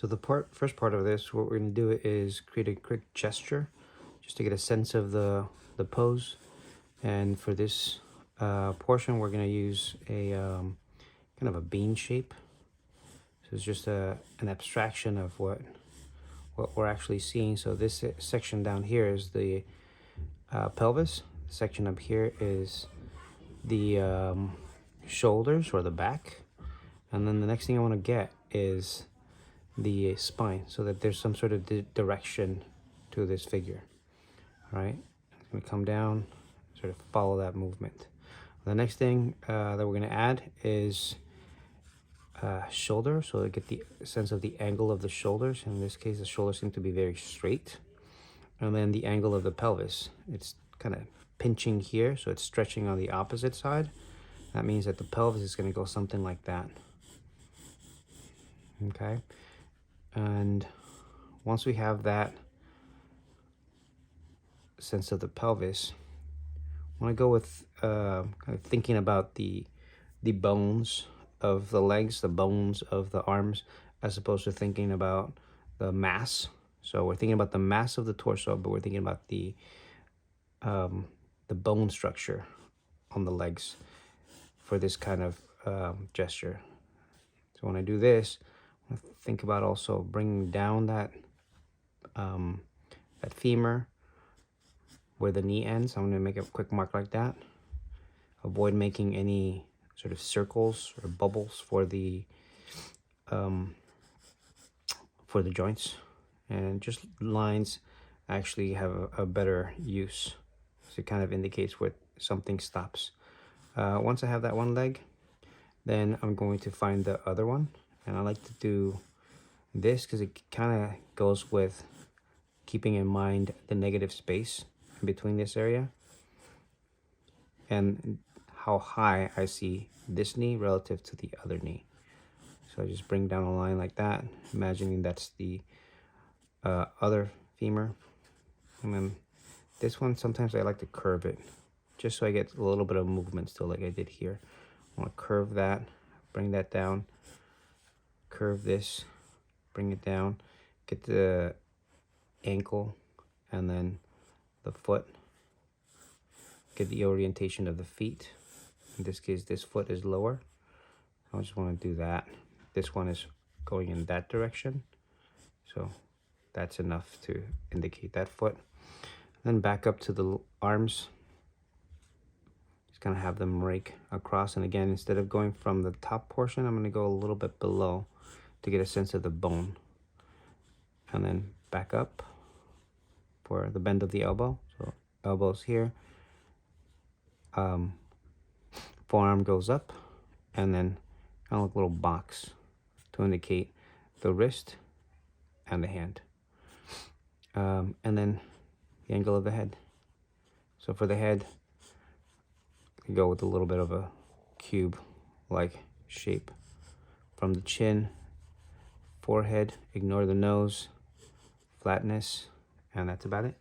So the first part of this, what we're going to do is create a quick gesture just to get a sense of the pose. And for this portion, we're going to use a kind of a bean shape. So it's just an abstraction of what we're actually seeing. So this section down here is the pelvis. The section up here is the shoulders or the back. And then the next thing I want to get is the spine, so that there's some sort of direction to this figure. All right, it's going to come down, sort of follow that movement. The next thing that we're going to add is shoulder, so to get the sense of the angle of the shoulders. In this case, the shoulders seem to be very straight. And then the angle of the pelvis, it's kind of pinching here, so it's stretching on the opposite side. That means that the pelvis is going to go something like that. Okay, and once we have that sense of the pelvis, I want to go with kind of thinking about the bones of the legs, the bones of the arms, as opposed to thinking about the mass. So we're thinking about the mass of the torso, but we're thinking about the bone structure on the legs for this kind of gesture. So when I do this, I think about also bringing down that that femur where the knee ends. I'm going to make a quick mark like that. Avoid making any sort of circles or bubbles for the joints, and just lines actually have a better use. So it kind of indicates where something stops. Once I have that one leg, then I'm going to find the other one, and I like to do this because it kind of goes with keeping in mind the negative space in between this area and how high I see this knee relative to the other knee. So I just bring down a line like that, imagining that's the other femur. And then this one, sometimes I like to curve it just so I get a little bit of movement still, like I did here. I want to curve that, bring that down, curve this, bring it down, get the ankle and then the foot, get the orientation of the feet. In this case, this foot is lower. I just want to do that. This one is going in that direction, so that's enough to indicate that foot. Then back up to the arms. Just gonna have them rake across, and again, instead of going from the top portion, I'm gonna go a little bit below to get a sense of the bone. And then back up for the bend of the elbow. So elbow's here. Forearm goes up, and then kind of like a little box to indicate the wrist and the hand. And then the angle of the head. So for the head, you go with a little bit of a cube-like shape. From the chin, forehead, ignore the nose, flatness, and that's about it.